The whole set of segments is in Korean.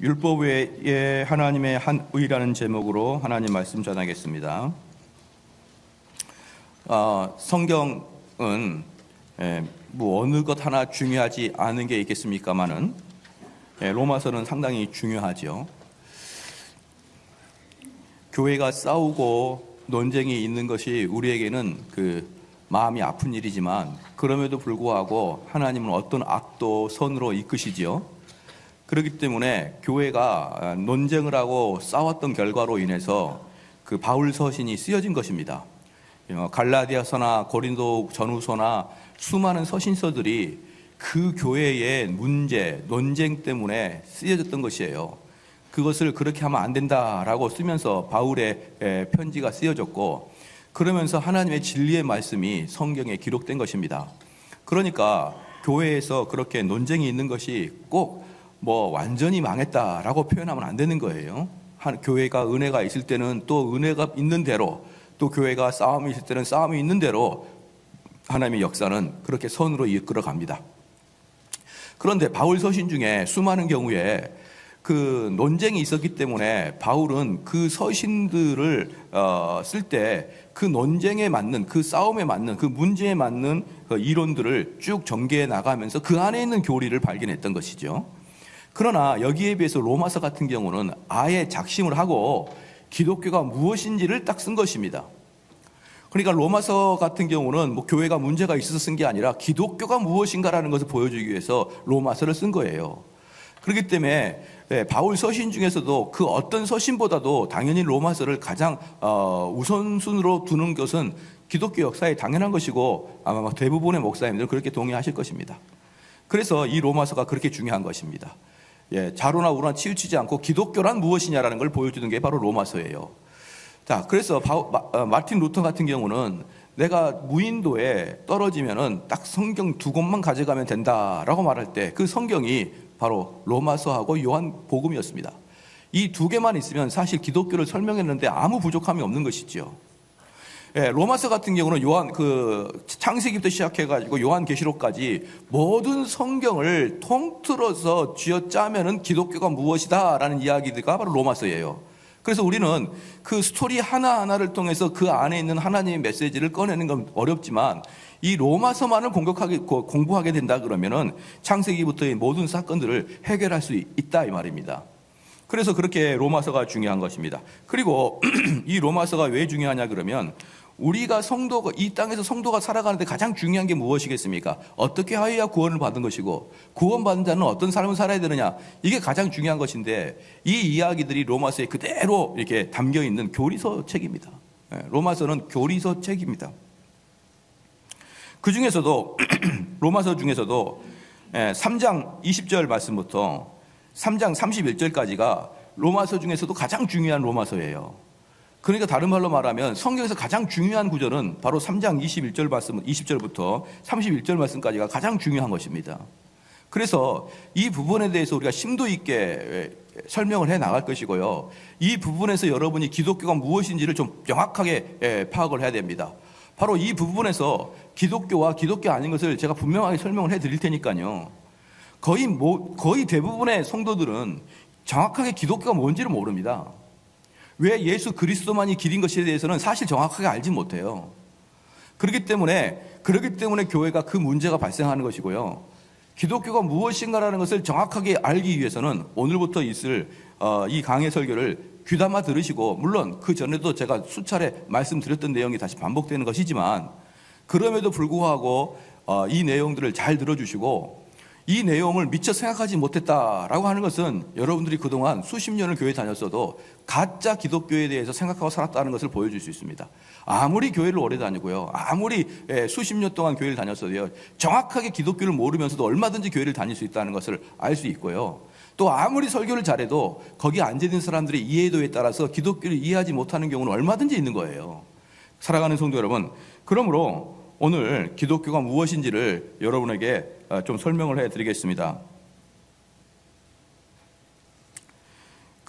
율법 외에 하나님의 한 의라는 제목으로 하나님 말씀 전하겠습니다. 성경은 뭐 어느 것 하나 중요하지 않은 게 있겠습니까마는 로마서는 상당히 중요하죠. 교회가 싸우고 논쟁이 있는 것이 우리에게는 그 마음이 아픈 일이지만 그럼에도 불구하고 하나님은 어떤 악도 선으로 이끄시지요. 그렇기 때문에 교회가 논쟁을 하고 싸웠던 결과로 인해서 그 바울 서신이 쓰여진 것입니다. 갈라디아서나 고린도 전후서나 수많은 서신서들이 그 교회의 문제, 논쟁 때문에 쓰여졌던 것이에요. 그것을 그렇게 하면 안 된다라고 쓰면서 바울의 편지가 쓰여졌고, 그러면서 하나님의 진리의 말씀이 성경에 기록된 것입니다. 그러니까 교회에서 그렇게 논쟁이 있는 것이 꼭 완전히 망했다라고 표현하면 안 되는 거예요. 교회가 은혜가 있을 때는 또 은혜가 있는 대로, 또 교회가 싸움이 있을 때는 싸움이 있는 대로 하나님의 역사는 그렇게 선으로 이끌어 갑니다. 그런데 바울 서신 중에 수많은 경우에 그 논쟁이 있었기 때문에 바울은 그 서신들을 쓸 때 그 논쟁에 맞는, 그 싸움에 맞는, 그 문제에 맞는 그 이론들을 쭉 전개해 나가면서 그 안에 있는 교리를 발견했던 것이죠. 그러나 여기에 비해서 로마서 같은 경우는 아예 작심을 하고 기독교가 무엇인지를 딱 쓴 것입니다. 그러니까 로마서 같은 경우는 교회가 문제가 있어서 쓴 게 아니라 기독교가 무엇인가라는 것을 보여주기 위해서 로마서를 쓴 거예요. 그렇기 때문에 바울 서신 중에서도 그 어떤 서신보다도 당연히 로마서를 가장 우선순위로 두는 것은 기독교 역사에 당연한 것이고 아마 대부분의 목사님들은 그렇게 동의하실 것입니다. 그래서 이 로마서가 그렇게 중요한 것입니다. 자로나 우로나 치우치지 않고 기독교란 무엇이냐라는 걸 보여주는 게 바로 로마서예요. 자, 그래서 마틴 루터 같은 경우는 내가 무인도에 떨어지면은 딱 성경 2권만 가져가면 된다라고 말할 때 그 성경이 바로 로마서하고 요한 복음이었습니다. 이 2개만 있으면 사실 기독교를 설명했는데 아무 부족함이 없는 것이죠. 로마서 같은 경우는 요한 창세기부터 시작해가지고 요한계시록까지 모든 성경을 통틀어서 쥐어짜면은 기독교가 무엇이다라는 이야기가 바로 로마서예요. 그래서 우리는 그 스토리 하나하나를 통해서 그 안에 있는 하나님의 메시지를 꺼내는 건 어렵지만 이 로마서만을 공부하게 된다 그러면은 창세기부터의 모든 사건들을 해결할 수 있다 이 말입니다. 그래서 그렇게 로마서가 중요한 것입니다. 그리고 이 로마서가 왜 중요하냐 그러면 우리가 이 땅에서 성도가 살아가는데 가장 중요한 게 무엇이겠습니까? 어떻게 하여야 구원을 받은 것이고 구원받은 자는 어떤 삶을 살아야 되느냐, 이게 가장 중요한 것인데 이 이야기들이 로마서에 그대로 이렇게 담겨 있는 교리서 책입니다. 로마서는 교리서 책입니다. 그 중에서도 로마서 중에서도 3장 20절 말씀부터 3장 31절까지가 로마서 중에서도 가장 중요한 로마서예요. 그러니까 다른 말로 말하면 성경에서 가장 중요한 구절은 바로 3장 21절 말씀, 20절부터 31절 말씀까지가 가장 중요한 것입니다. 그래서 이 부분에 대해서 우리가 심도 있게 설명을 해 나갈 것이고요. 이 부분에서 여러분이 기독교가 무엇인지를 좀 명확하게 파악을 해야 됩니다. 바로 이 부분에서 기독교와 기독교 아닌 것을 제가 분명하게 설명을 해 드릴 테니까요. 거의 대부분의 성도들은 정확하게 기독교가 뭔지를 모릅니다. 왜 예수 그리스도만이 길인 것에 대해서는 사실 정확하게 알지 못해요. 그렇기 때문에 교회가 그 문제가 발생하는 것이고요. 기독교가 무엇인가라는 것을 정확하게 알기 위해서는 오늘부터 있을 이 강의 설교를 귀담아 들으시고, 물론 그 전에도 제가 수차례 말씀드렸던 내용이 다시 반복되는 것이지만 그럼에도 불구하고 이 내용들을 잘 들어주시고, 이 내용을 미처 생각하지 못했다라고 하는 것은 여러분들이 그동안 수십 년을 교회 다녔어도 가짜 기독교에 대해서 생각하고 살았다는 것을 보여줄 수 있습니다. 아무리 교회를 오래 다니고요, 아무리 수십 년 동안 교회를 다녔어도요, 정확하게 기독교를 모르면서도 얼마든지 교회를 다닐 수 있다는 것을 알 수 있고요. 또 아무리 설교를 잘해도 거기 앉아있는 사람들의 이해도에 따라서 기독교를 이해하지 못하는 경우는 얼마든지 있는 거예요. 사랑하는 성도 여러분, 그러므로 오늘 기독교가 무엇인지를 여러분에게 좀 설명을 해드리겠습니다.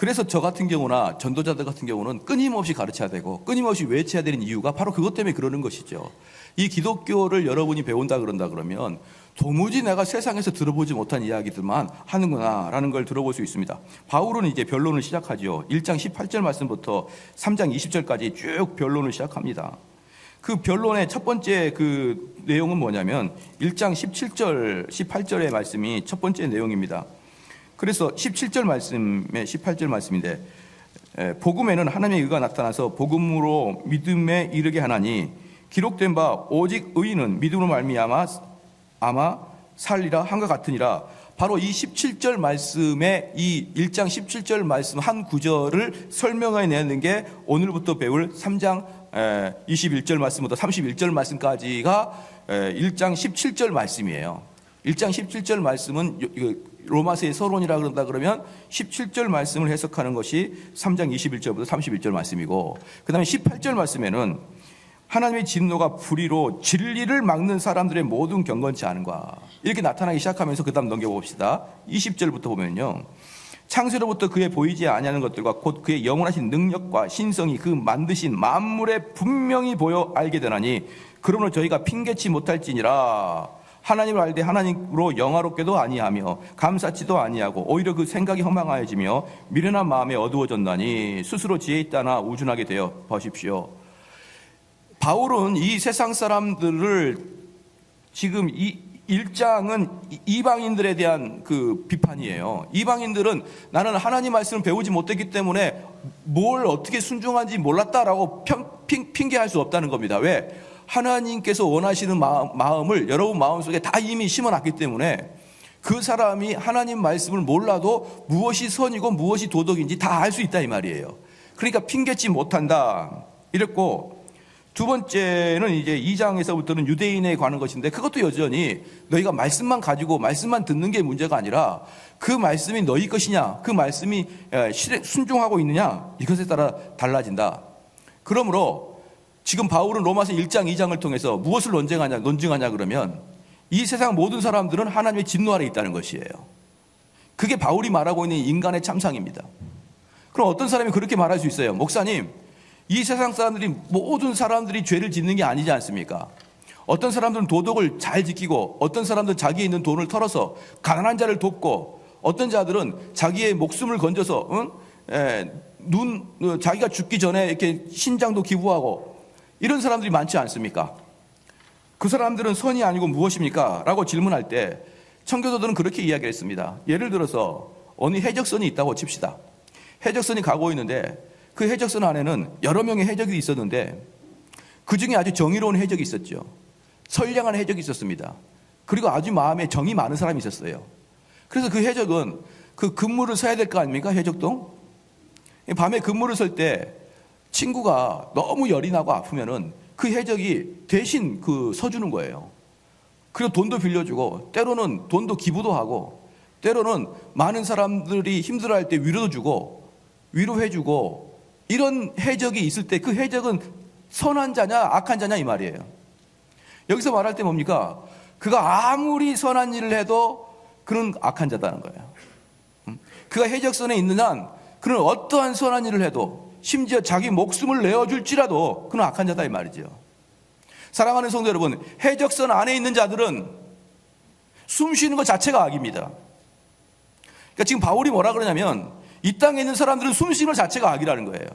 그래서 저 같은 경우나 전도자들 같은 경우는 끊임없이 가르쳐야 되고 끊임없이 외쳐야 되는 이유가 바로 그것 때문에 그러는 것이죠. 이 기독교를 여러분이 배운다 그런다 그러면 도무지 내가 세상에서 들어보지 못한 이야기들만 하는구나라는 걸 들어볼 수 있습니다. 바울은 이제 변론을 시작하죠. 1장 18절 말씀부터 3장 20절까지 쭉 변론을 시작합니다. 그 변론의 첫 번째 그 내용은 뭐냐면 1장 17절, 18절의 말씀이 첫 번째 내용입니다. 그래서 17절 말씀에 18절 말씀인데 복음에는 하나님의 의가 나타나서 복음으로 믿음에 이르게 하나니 기록된 바 오직 의인은 믿음으로 말미암아 아마 살리라 한것 같으니라. 바로 이 17절 말씀에 이 1장 17절 말씀 한 구절을 설명해 내는 게 오늘부터 배울 3장 21절 말씀부터 31절 말씀까지가 1장 17절 말씀이에요. 1장 17절 말씀은 로마서의 서론이라 그런다 그러면 17절 말씀을 해석하는 것이 3장 21절부터 31절 말씀이고, 그 다음에 18절 말씀에는 하나님의 진노가 불의로 진리를 막는 사람들의 모든 경건치 않은가 이렇게 나타나기 시작하면서 그 다음 넘겨봅시다. 20절부터 보면요, 창세로부터 그의 보이지 아니하는 것들과 곧 그의 영원하신 능력과 신성이 그 만드신 만물에 분명히 보여 알게 되나니 그러므로 저희가 핑계치 못할지니라. 하나님을 알되 하나님으로 영화롭게도 아니하며 감사치도 아니하고 오히려 그 생각이 허망하여지며 미련한 마음에 어두워졌나니 스스로 지혜 있다나 우준하게 되어 보십시오. 바울은 이 세상 사람들을 지금 이 1장은 이방인들에 대한 그 비판이에요. 이방인들은 나는 하나님 말씀을 배우지 못했기 때문에 뭘 어떻게 순종한지 몰랐다라고 핑계할 수 없다는 겁니다. 왜? 하나님께서 원하시는 마음을 여러분 마음속에 다 이미 심어놨기 때문에 그 사람이 하나님 말씀을 몰라도 무엇이 선이고 무엇이 도덕인지 다 알 수 있다 이 말이에요. 그러니까 핑계치 못한다 이랬고, 두 번째는 이제 2장에서부터는 유대인에 관한 것인데 그것도 여전히 너희가 말씀만 가지고 말씀만 듣는 게 문제가 아니라 그 말씀이 너희 것이냐, 그 말씀이 순종하고 있느냐, 이것에 따라 달라진다. 그러므로 지금 바울은 로마서 1장 2장을 통해서 무엇을 논증하냐 그러면 이 세상 모든 사람들은 하나님의 진노 아래 있다는 것이에요. 그게 바울이 말하고 있는 인간의 참상입니다. 그럼 어떤 사람이 그렇게 말할 수 있어요? 목사님, 이 세상 사람들이 모든 사람들이 죄를 짓는 게 아니지 않습니까? 어떤 사람들은 도덕을 잘 지키고 어떤 사람들은 자기에 있는 돈을 털어서 가난한 자를 돕고 어떤 자들은 자기의 목숨을 건져서 자기가 죽기 전에 이렇게 신장도 기부하고 이런 사람들이 많지 않습니까? 그 사람들은 선이 아니고 무엇입니까? 라고 질문할 때 청교도들은 그렇게 이야기했습니다. 예를 들어서 어느 해적선이 있다고 칩시다. 해적선이 가고 있는데 그 해적선 안에는 여러 명의 해적이 있었는데 그 중에 아주 정의로운 해적이 있었죠. 선량한 해적이 있었습니다. 그리고 아주 마음에 정이 많은 사람이 있었어요. 그래서 그 해적은 그 근무를 서야 될 거 아닙니까? 해적도 밤에 근무를 설 때 친구가 너무 열이 나고 아프면은 그 해적이 대신 서주는 거예요. 그리고 돈도 빌려주고 때로는 돈도 기부도 하고 때로는 많은 사람들이 힘들어할 때 위로도 주고 위로해주고 이런 해적이 있을 때 그 해적은 선한 자냐 악한 자냐 이 말이에요. 여기서 말할 때 뭡니까? 그가 아무리 선한 일을 해도 그는 악한 자다는 거예요. 그가 해적선에 있는 한 그는 어떠한 선한 일을 해도 심지어 자기 목숨을 내어줄지라도 그는 악한 자다 이 말이죠. 사랑하는 성도 여러분, 해적선 안에 있는 자들은 숨 쉬는 것 자체가 악입니다. 그러니까 지금 바울이 뭐라 그러냐면 이 땅에 있는 사람들은 숨 쉬는 것 자체가 악이라는 거예요.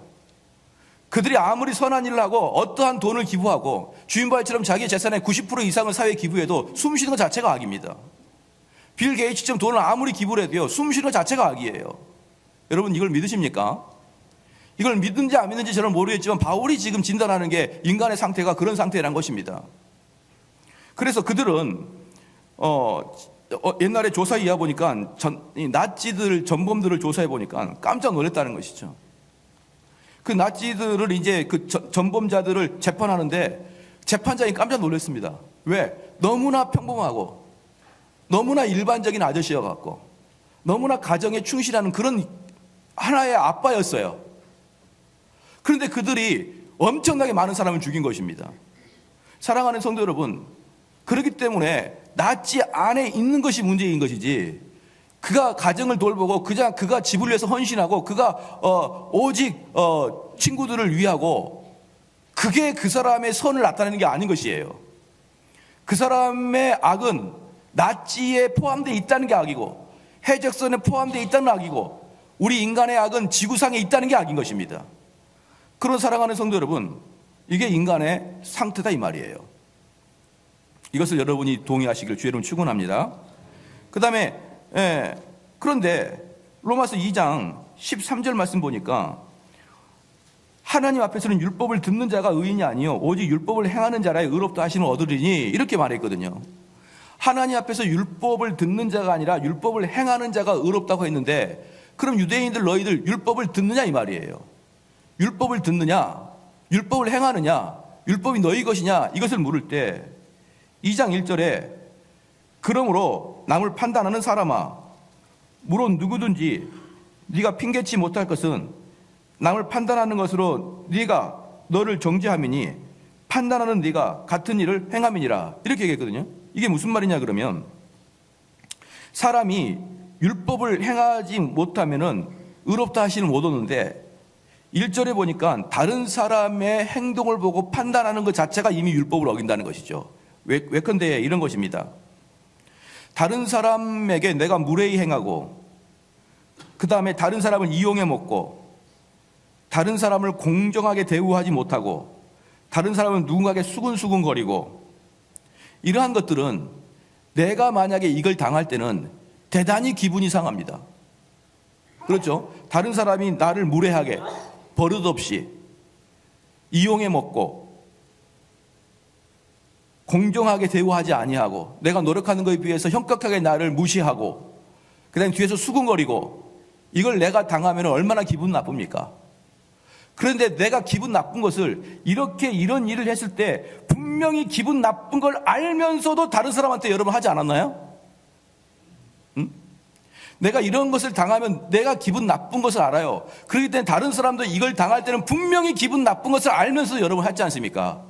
그들이 아무리 선한 일을 하고 어떠한 돈을 기부하고 주인 바이처럼 자기의 재산의 90% 이상을 사회에 기부해도 숨 쉬는 것 자체가 악입니다. 빌 게이츠처럼 돈을 아무리 기부를 해도요, 숨 쉬는 것 자체가 악이에요. 여러분 이걸 믿으십니까? 이걸 믿는지 안 믿는지 저는 모르겠지만 바울이 지금 진단하는 게 인간의 상태가 그런 상태라는 것입니다. 그래서 그들은 옛날에 조사해 보니까 나치들 전범들을 조사해 보니까 깜짝 놀랐다는 것이죠. 그 나치들을 이제 그 전범자들을 재판하는데 재판장이 깜짝 놀랐습니다. 왜? 너무나 평범하고 너무나 일반적인 아저씨여갖고 너무나 가정에 충실하는 그런 하나의 아빠였어요. 그런데 그들이 엄청나게 많은 사람을 죽인 것입니다. 사랑하는 성도 여러분, 그렇기 때문에 나치 안에 있는 것이 문제인 것이지 그가 가정을 돌보고 그가 집을 위해서 헌신하고 그가 오직 친구들을 위하고, 그게 그 사람의 선을 나타내는 게 아닌 것이에요. 그 사람의 악은 나치에 포함되어 있다는 게 악이고, 해적선에 포함되어 있다는 악이고, 우리 인간의 악은 지구상에 있다는 게 악인 것입니다. 그런 사랑하는 성도 여러분, 이게 인간의 상태다 이 말이에요. 이것을 여러분이 동의하시길 주의 이름으로 축원합니다. 그 다음에 그런데 로마서 2장 13절 말씀 보니까 하나님 앞에서는 율법을 듣는 자가 의인이 아니요 오직 율법을 행하는 자라야 의롭다 하시는 얻으리니, 이렇게 말했거든요. 하나님 앞에서 율법을 듣는 자가 아니라 율법을 행하는 자가 의롭다고 했는데, 그럼 유대인들 너희들 율법을 듣느냐 이 말이에요. 율법을 듣느냐, 율법을 행하느냐, 율법이 너희 것이냐, 이것을 물을 때 2장 1절에 그러므로 남을 판단하는 사람아, 물론 누구든지 네가 핑계치 못할 것은 남을 판단하는 것으로 네가 너를 정죄함이니 판단하는 네가 같은 일을 행함이니라, 이렇게 얘기했거든요. 이게 무슨 말이냐 그러면, 사람이 율법을 행하지 못하면은 의롭다 하시는 못 오는데, 1절에 보니까 다른 사람의 행동을 보고 판단하는 것 자체가 이미 율법을 어긴다는 것이죠. 왜컨대 이런 것입니다. 다른 사람에게 내가 무례히 행하고, 그 다음에 다른 사람을 이용해 먹고, 다른 사람을 공정하게 대우하지 못하고, 다른 사람은 누군가에게 수근수근거리고, 이러한 것들은 내가 만약에 이걸 당할 때는 대단히 기분이 상합니다. 그렇죠? 다른 사람이 나를 무례하게 버릇없이 이용해 먹고 공정하게 대우하지 아니하고, 내가 노력하는 것에 비해서 현격하게 나를 무시하고, 그 다음에 뒤에서 수근거리고, 이걸 내가 당하면 얼마나 기분 나쁩니까? 그런데 내가 기분 나쁜 것을, 이런 일을 했을 때 분명히 기분 나쁜 걸 알면서도 다른 사람한테 여러분 하지 않았나요? 응? 내가 이런 것을 당하면 내가 기분 나쁜 것을 알아요. 그렇기 때문에 다른 사람도 이걸 당할 때는 분명히 기분 나쁜 것을 알면서 여러분 하지 않습니까?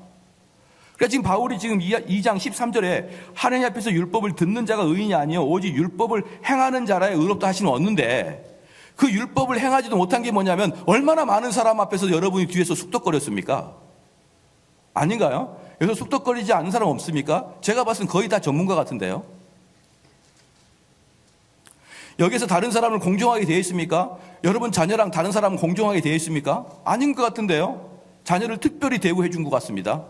그러니까 지금 바울이 지금 2장 13절에 하나님 앞에서 율법을 듣는 자가 의인이 아니요 오직 율법을 행하는 자라야 의롭다 하시는 얻는데, 그 율법을 행하지도 못한 게 뭐냐면 얼마나 많은 사람 앞에서 여러분이 뒤에서 쑥덕거렸습니까? 아닌가요? 여기서 쑥덕거리지 않는 사람 없습니까? 제가 봤을 땐 거의 다 전문가 같은데요. 여기서 다른 사람을 공정하게 대했습니까? 여러분 자녀랑 다른 사람은 공정하게 대했습니까? 아닌 것 같은데요. 자녀를 특별히 대우해 준 것 같습니다.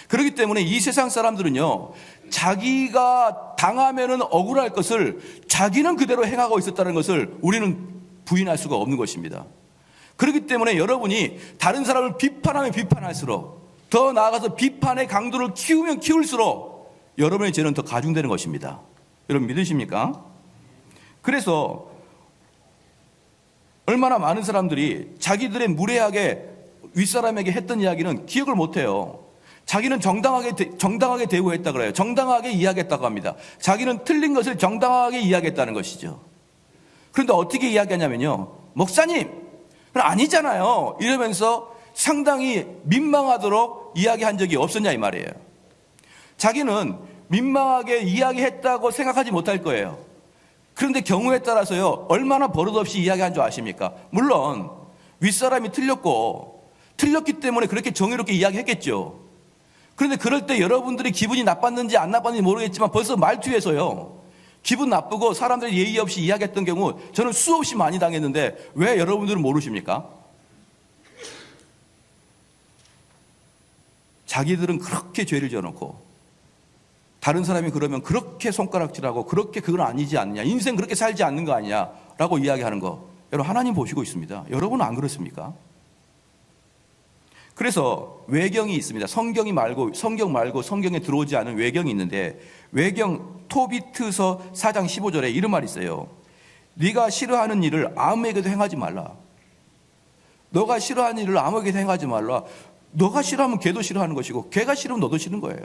그렇기 때문에 이 세상 사람들은요, 자기가 당하면은 억울할 것을 자기는 그대로 행하고 있었다는 것을 우리는 부인할 수가 없는 것입니다. 그렇기 때문에 여러분이 다른 사람을 비판하면 비판할수록, 더 나아가서 비판의 강도를 키우면 키울수록 여러분의 죄는 더 가중되는 것입니다. 여러분 믿으십니까? 그래서 얼마나 많은 사람들이 자기들의 무례하게 윗사람에게 했던 이야기는 기억을 못해요. 자기는 정당하게 대우했다 그래요. 정당하게 이야기했다고 합니다. 자기는 틀린 것을 정당하게 이야기했다는 것이죠. 그런데 어떻게 이야기하냐면요, 목사님 아니잖아요 이러면서 상당히 민망하도록 이야기한 적이 없었냐 이 말이에요. 자기는 민망하게 이야기했다고 생각하지 못할 거예요. 그런데 경우에 따라서요, 얼마나 버릇없이 이야기한 줄 아십니까? 물론 윗사람이 틀렸기 때문에 그렇게 정의롭게 이야기했겠죠. 그런데 그럴 때 여러분들이 기분이 나빴는지 안 나빴는지 모르겠지만 벌써 말투에서요, 기분 나쁘고 사람들이 예의 없이 이야기했던 경우 저는 수없이 많이 당했는데 왜 여러분들은 모르십니까? 자기들은 그렇게 죄를 지어놓고 다른 사람이 그러면 그렇게 손가락질하고 그렇게 그건 아니지 않느냐, 인생 그렇게 살지 않는 거 아니냐 라고 이야기하는 거, 여러분 하나님 보시고 있습니다. 여러분은 안 그렇습니까? 그래서 외경이 있습니다. 성경 말고 성경에 들어오지 않은 외경이 있는데, 외경 토비트서 4장 15절에 이런 말이 있어요. 네가 싫어하는 일을 아무에게도 행하지 말라. 너가 싫어하는 일을 아무에게도 행하지 말라. 너가 싫어하면 걔도 싫어하는 것이고 걔가 싫으면 너도 싫은 거예요.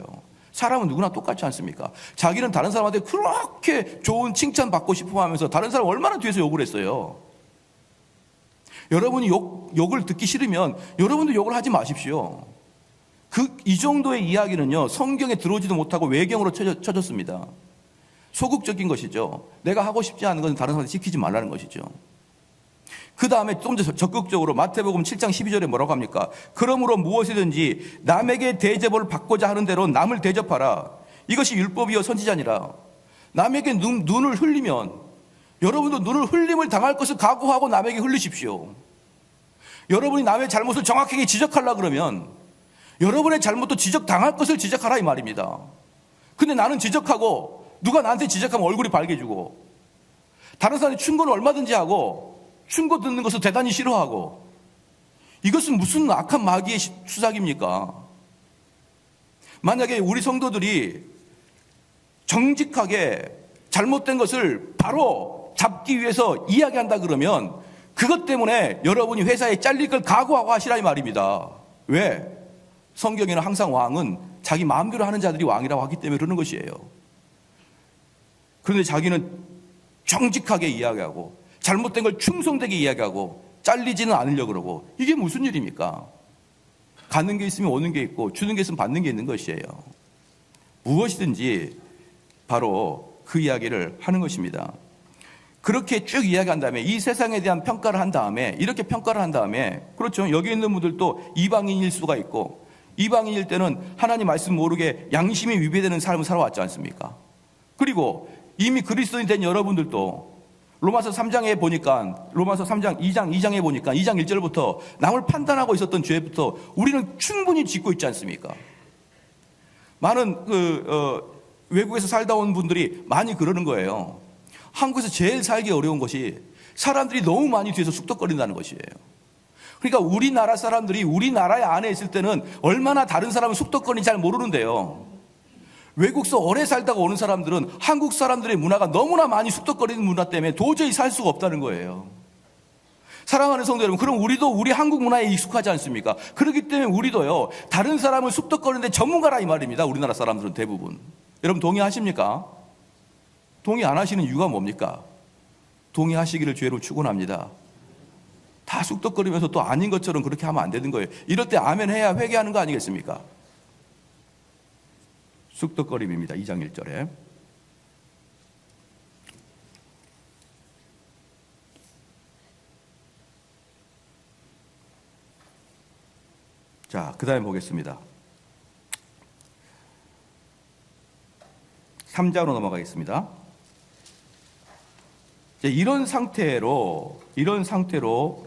사람은 누구나 똑같지 않습니까? 자기는 다른 사람한테 그렇게 좋은 칭찬 받고 싶어 하면서 다른 사람 얼마나 뒤에서 욕을 했어요. 여러분이 욕을 듣기 싫으면 여러분도 욕을 하지 마십시오. 이 정도의 이야기는요, 성경에 들어오지도 못하고 외경으로 쳐졌습니다. 소극적인 것이죠. 내가 하고 싶지 않은 것은 다른 사람한테 시키지 말라는 것이죠. 그 다음에 좀 더 적극적으로 마태복음 7장 12절에 뭐라고 합니까? 그러므로 무엇이든지 남에게 대접을 받고자 하는 대로 남을 대접하라. 이것이 율법이요 선지자니라. 남에게 눈을 흘리면 여러분도 눈을 흘림을 당할 것을 각오하고 남에게 흘리십시오. 여러분이 남의 잘못을 정확하게 지적하려고 그러면 여러분의 잘못도 지적당할 것을 지적하라 이 말입니다. 근데 나는 지적하고 누가 나한테 지적하면 얼굴이 빨개지고 다른 사람이 충고는 얼마든지 하고 충고 듣는 것을 대단히 싫어하고 이것은 무슨 악한 마귀의 수작입니까? 만약에 우리 성도들이 정직하게 잘못된 것을 바로 잡기 위해서 이야기한다 그러면 그것 때문에 여러분이 회사에 잘릴 걸 각오하고 하시라 이 말입니다. 왜? 성경에는 항상 왕은 자기 마음대로 하는 자들이 왕이라고 하기 때문에 그러는 것이에요. 그런데 자기는 정직하게 이야기하고 잘못된 걸 충성되게 이야기하고 잘리지는 않으려고 그러고 이게 무슨 일입니까? 가는 게 있으면 오는 게 있고 주는 게 있으면 받는 게 있는 것이에요. 무엇이든지 바로 그 이야기를 하는 것입니다. 그렇게 쭉 이야기한 다음에 이 세상에 대한 평가를 한 다음에 이렇게 평가를 한 다음에 그렇죠. 여기 있는 분들도 이방인일 수가 있고 이방인일 때는 하나님 말씀 모르게 양심이 위배되는 삶을 살아왔지 않습니까? 그리고 이미 그리스도인 된 여러분들도 로마서 3장에 보니까 로마서 3장 2장에 보니까 2장 1절부터 남을 판단하고 있었던 죄부터 우리는 충분히 짓고 있지 않습니까? 많은 외국에서 살다 온 분들이 많이 그러는 거예요. 한국에서 제일 살기 어려운 것이 사람들이 너무 많이 뒤에서 쑥덕거린다는 것이에요. 그러니까 우리나라 사람들이 우리나라에 안에 있을 때는 얼마나 다른 사람은 쑥덕거리는지 잘 모르는데요. 외국서 오래 살다가 오는 사람들은 한국 사람들의 문화가 너무나 많이 쑥덕거리는 문화 때문에 도저히 살 수가 없다는 거예요. 사랑하는 성도 여러분, 그럼 우리도 우리 한국 문화에 익숙하지 않습니까? 그렇기 때문에 우리도요, 다른 사람을 쑥덕거리는데 전문가라 이 말입니다. 우리나라 사람들은 대부분. 여러분 동의하십니까? 동의 안 하시는 이유가 뭡니까? 동의하시기를 죄로 축원합니다. 다 쑥덕거리면서 또 아닌 것처럼 그렇게 하면 안 되는 거예요. 이럴 때 아멘 해야 회개하는 거 아니겠습니까? 쑥덕거림입니다. 2장 1절에. 자, 그 다음에 보겠습니다. 3장으로 넘어가겠습니다. 이런 상태로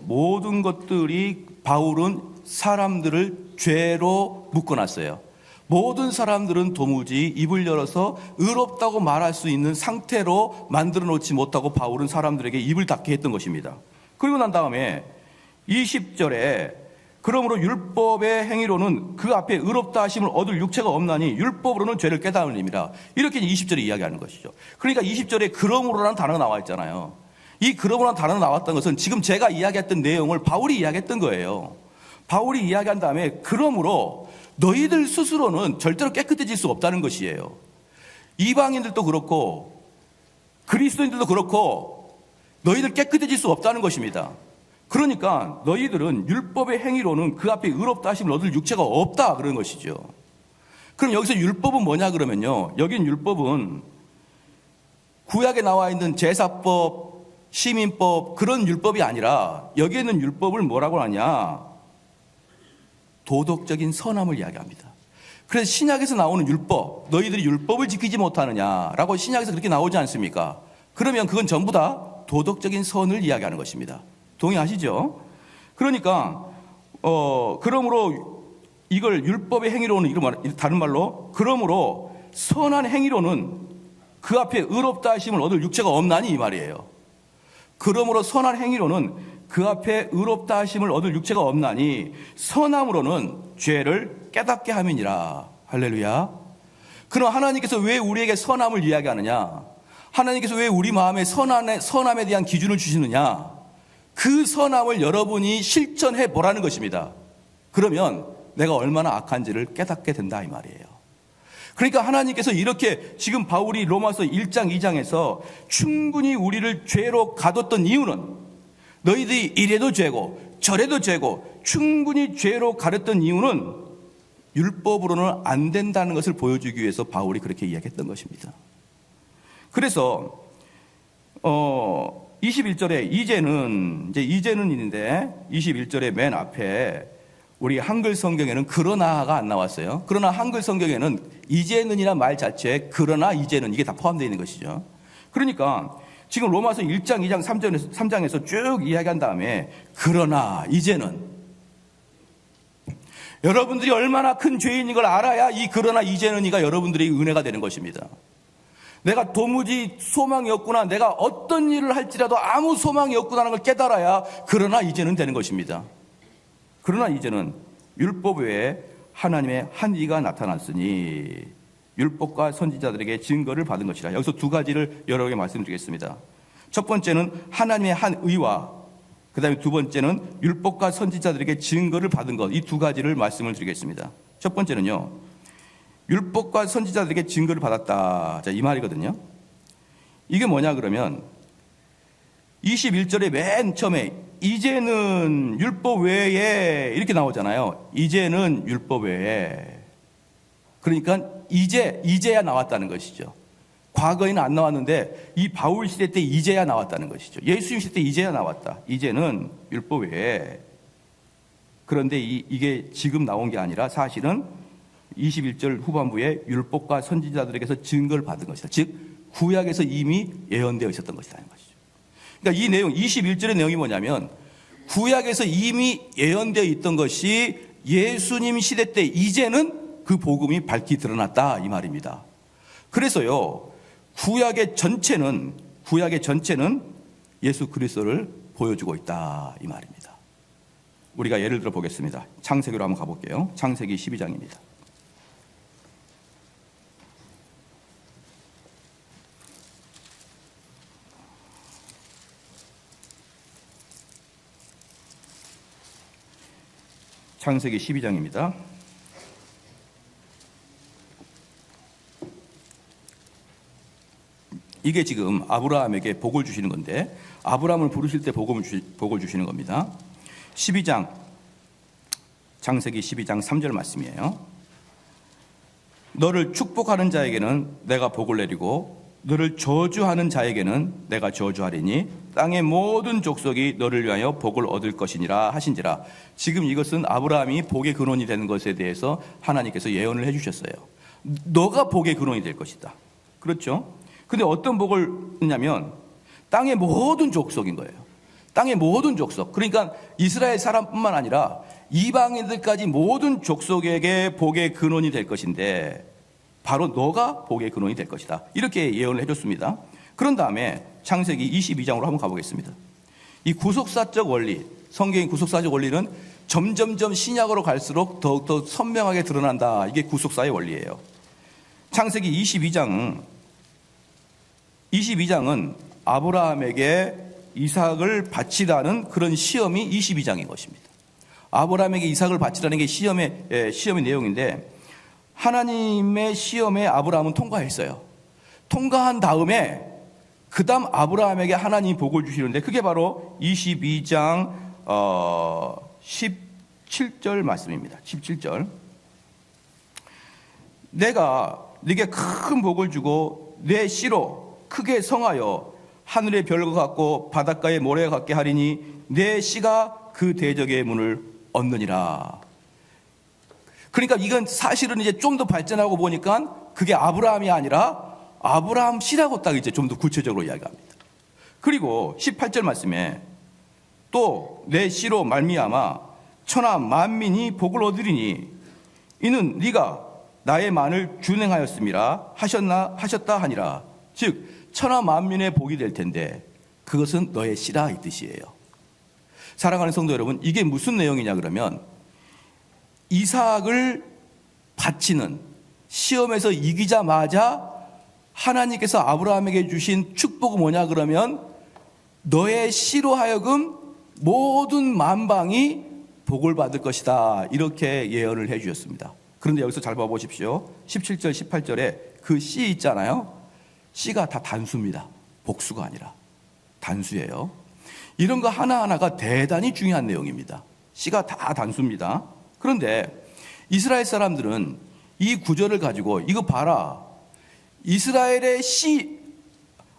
모든 것들이 바울은 사람들을 죄로 묶어놨어요. 모든 사람들은 도무지 입을 열어서 의롭다고 말할 수 있는 상태로 만들어 놓지 못하고 바울은 사람들에게 입을 닫게 했던 것입니다. 그리고 난 다음에 20절에 그러므로 율법의 행위로는 그 앞에 의롭다 하심을 얻을 육체가 없나니 율법으로는 죄를 깨달음이라. 이렇게 20절에 이야기하는 것이죠. 그러니까 20절에 그러므로라는 단어가 나와 있잖아요. 이 그러므로라는 단어가 나왔던 것은 지금 제가 이야기했던 내용을 바울이 이야기했던 거예요. 바울이 이야기한 다음에 그러므로 너희들 스스로는 절대로 깨끗해질 수 없다는 것이에요. 이방인들도 그렇고 그리스도인들도 그렇고 너희들 깨끗해질 수 없다는 것입니다. 그러니까 너희들은 율법의 행위로는 그 앞에 의롭다 하심을 얻을 육체가 없다 그런 것이죠. 그럼 여기서 율법은 뭐냐 그러면요, 여긴 율법은 구약에 나와 있는 제사법, 시민법 그런 율법이 아니라 여기에는 율법을 뭐라고 하냐, 도덕적인 선함을 이야기합니다. 그래서 신약에서 나오는 율법, 너희들이 율법을 지키지 못하느냐라고 신약에서 그렇게 나오지 않습니까? 그러면 그건 전부 다 도덕적인 선을 이야기하는 것입니다. 동의하시죠? 그러니까 그러므로 이걸 율법의 행위로는 다른 말로 그러므로 선한 행위로는 그 앞에 의롭다 하심을 얻을 육체가 없나니 이 말이에요. 그러므로 선한 행위로는 그 앞에 의롭다 하심을 얻을 육체가 없나니 선함으로는 죄를 깨닫게 함이니라. 할렐루야. 그럼 하나님께서 왜 우리에게 선함을 이야기하느냐? 하나님께서 왜 우리 마음에 선함에 대한 기준을 주시느냐? 그 선함을 여러분이 실천해 보라는 것입니다. 그러면 내가 얼마나 악한지를 깨닫게 된다 이 말이에요. 그러니까 하나님께서 이렇게 지금 바울이 로마서 1장 2장에서 충분히 우리를 죄로 가뒀던 이유는 너희들이 이래도 죄고 저래도 죄고 충분히 죄로 가렸던 이유는 율법으로는 안 된다는 것을 보여주기 위해서 바울이 그렇게 이야기했던 것입니다. 그래서 21절에 이제는 있는데 21절에 맨 앞에 우리 한글 성경에는 그러나가 안 나왔어요. 그러나 한글 성경에는 이제는이란 말 자체에 그러나 이제는 이게 다 포함되어 있는 것이죠. 그러니까 지금 로마서 1장, 2장, 3장에서 쭉 이야기한 다음에 그러나 이제는, 여러분들이 얼마나 큰 죄인인 걸 알아야 이 그러나 이제는이가 여러분들의 은혜가 되는 것입니다. 내가 도무지 소망이 없구나, 내가 어떤 일을 할지라도 아무 소망이 없구나라는 걸 깨달아야 그러나 이제는 되는 것입니다. 그러나 이제는 율법 외에 하나님의 한 의가 나타났으니 율법과 선지자들에게 증거를 받은 것이라. 여기서 두 가지를 여러 개 말씀드리겠습니다. 첫 번째는 하나님의 한 의와 그 다음에 두 번째는 율법과 선지자들에게 증거를 받은 것, 이 두 가지를 말씀을 드리겠습니다. 첫 번째는요, 율법과 선지자들에게 증거를 받았다. 자, 이 말이거든요. 이게 뭐냐 그러면 21절에 맨 처음에 이제는 율법 외에 이렇게 나오잖아요. 이제는 율법 외에. 그러니까 이제야 나왔다는 것이죠. 과거에는 안 나왔는데 이 바울 시대 때 이제야 나왔다는 것이죠. 예수님 시대 때 이제야 나왔다. 이제는 율법 외에. 그런데 이게 지금 나온 게 아니라 사실은 21절 후반부에 율법과 선지자들에게서 증거를 받은 것이다. 즉 구약에서 이미 예언되어 있었던 것이라는 것이죠. 그러니까 이 내용 21절의 내용이 뭐냐면 구약에서 이미 예언되어 있던 것이 예수님 시대 때 이제는 그 복음이 밝히 드러났다 이 말입니다. 그래서요 구약의 전체는 예수 그리스도를 보여주고 있다 이 말입니다. 우리가 예를 들어 보겠습니다. 창세기로 한번 가볼게요. 창세기 12장입니다. 창세기 12장입니다. 이게 지금 아브라함에게 복을 주시는 건데 아브라함을 부르실 때 복을 주시는 겁니다. 12장, 창세기 12장 3절 말씀이에요. 너를 축복하는 자에게는 내가 복을 내리고 너를 저주하는 자에게는 내가 저주하리니 땅의 모든 족속이 너를 위하여 복을 얻을 것이니라 하신지라. 지금 이것은 아브라함이 복의 근원이 되는 것에 대해서 하나님께서 예언을 해주셨어요. 너가 복의 근원이 될 것이다. 그렇죠? 근데 어떤 복을 했냐면 땅의 모든 족속인 거예요. 땅의 모든 족속. 그러니까 이스라엘 사람뿐만 아니라 이방인들까지 모든 족속에게 복의 근원이 될 것인데 바로 너가 복의 근원이 될 것이다. 이렇게 예언을 해줬습니다. 그런 다음에 창세기 22장으로 한번 가보겠습니다. 이 구속사적 원리, 성경의 구속사적 원리는 점점점 신약으로 갈수록 더욱더 선명하게 드러난다. 이게 구속사의 원리예요. 창세기 22장은 아브라함에게 이삭을 바치라는 그런 시험이 22장인 것입니다. 아브라함에게 이삭을 바치라는 게 시험의 내용인데 하나님의 시험에 아브라함은 통과했어요. 통과한 다음에 그 다음 아브라함에게 하나님이 복을 주시는데 그게 바로 22장 17절 말씀입니다. 17절. 내가 네게 큰 복을 주고 내 씨로 크게 성하여 하늘의 별과 같고 바닷가의 모래와 같게 하리니 내 씨가 그 대적의 문을 얻느니라. 그러니까 이건 사실은 이제 좀 더 발전하고 보니까 그게 아브라함이 아니라 아브라함 씨라고 딱 이제 좀 더 구체적으로 이야기합니다. 그리고 18절 말씀에 또 내 씨로 말미암아 천하 만민이 복을 얻으리니 이는 네가 나의 만을 준행하였음이라 하셨다 하니라. 즉 천하 만민의 복이 될 텐데 그것은 너의 씨라 이 뜻이에요. 사랑하는 성도 여러분, 이게 무슨 내용이냐 그러면 이삭을 바치는 시험에서 이기자마자 하나님께서 아브라함에게 주신 축복은 뭐냐 그러면 너의 씨로 하여금 모든 만방이 복을 받을 것이다. 이렇게 예언을 해 주셨습니다. 그런데 여기서 잘 봐보십시오. 17절 18절에 그 씨 있잖아요. 씨가 다 단수입니다. 복수가 아니라 단수예요. 이런 거 하나하나가 대단히 중요한 내용입니다. 씨가 다 단수입니다. 그런데 이스라엘 사람들은 이 구절을 가지고 이거 봐라. 이스라엘의 씨,